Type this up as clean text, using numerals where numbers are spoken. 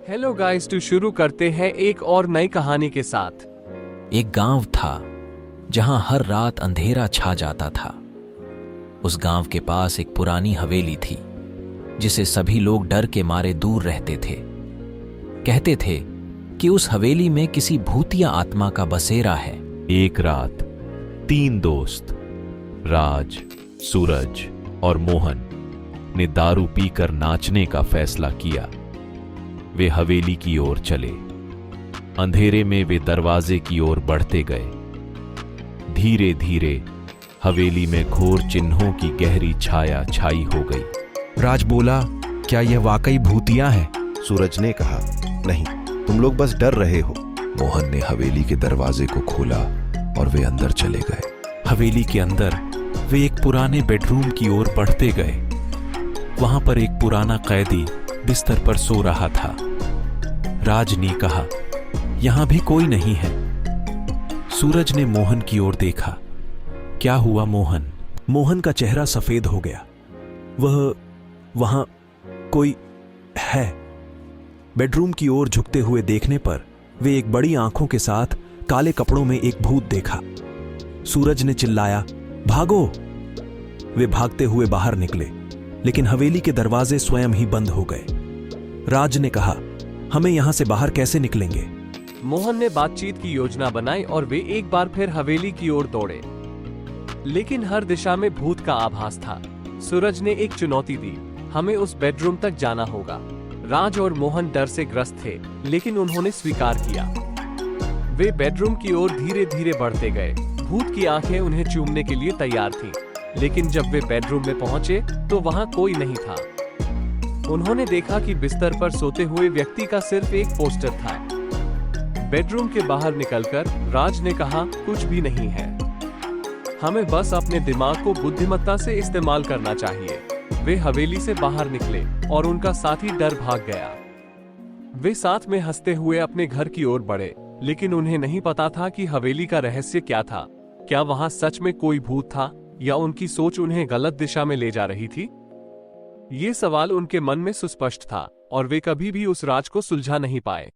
Hello guys, तो शुरू करते हैं एक और नई कहानी के साथ। एक गांव था जहां हर रात अंधेरा छा जाता था। उस गांव के पास एक पुरानी हवेली थी जिसे सभी लोग डर के मारे दूर रहते थे। कहते थे कि उस हवेली में किसी भूतिया आत्मा का बसेरा है। एक रात 3 दोस्त राज, सूरज और मोहन ने दारू पीकर नाचने का फैसला किया। वे हवेली की ओर चले। अंधेरे में वे दरवाजे की ओर बढ़ते गए। धीरे धीरे हवेली में घोर चिन्हों की गहरी छाया छाई हो गई। राज बोला, क्या यह वाकई भूतिया है? सूरज ने कहा, नहीं, तुम लोग बस डर रहे हो। मोहन ने हवेली के दरवाजे को खोला और वे अंदर चले गए। हवेली के अंदर वे एक पुराने बेडरूम की ओर बढ़ते गए। वहां पर एक पुराना कैदी बिस्तर पर सो रहा था। राज ने कहा, यहां भी कोई नहीं है। सूरज ने मोहन की ओर देखा। क्या हुआ मोहन? मोहन का चेहरा सफेद हो गया। वहां कोई है। बेडरूम की ओर झुकते हुए देखने पर वे एक बड़ी आंखों के साथ काले कपड़ों में एक भूत देखा। सूरज ने चिल्लाया, भागो! वे भागते हुए बाहर निकले, लेकिन हवेली के दरवाजे स्वयं ही बंद हो गए। राज ने कहा, हमें यहां से बाहर कैसे निकलेंगे? मोहन ने बातचीत की योजना बनाई और वे एक बार फिर हवेली की ओर दौड़े, लेकिन हर दिशा में भूत का आभास था। सूरज ने एक चुनौती दी, हमें उस बेडरूम तक जाना होगा। राज और मोहन डर से ग्रस्त थे, लेकिन उन्होंने स्वीकार किया। वे बेडरूम की ओर धीरे धीरे बढ़ते गए। भूत की आंखें उन्हें चूमने के लिए तैयार थीं, लेकिन जब वे बेडरूम में पहुंचे तो वहां कोई नहीं था। उन्होंने देखा कि बिस्तर पर सोते हुए व्यक्ति का सिर्फ एक पोस्टर था। बेडरूम के बाहर निकलकर राज ने कहा, कुछ भी नहीं है, हमें बस अपने दिमाग को बुद्धिमत्ता से इस्तेमाल करना चाहिए। वे हवेली से बाहर निकले और उनका साथी डर भाग गया। वे साथ में हंसते हुए अपने घर की ओर बढ़े, लेकिन उन्हें नहीं पता था कि हवेली का रहस्य क्या था। क्या वहां सच में कोई भूत था या उनकी सोच उन्हें गलत दिशा में ले जा रही थी? ये सवाल उनके मन में सुस्पष्ट था और वे कभी भी उस राज को सुलझा नहीं पाए।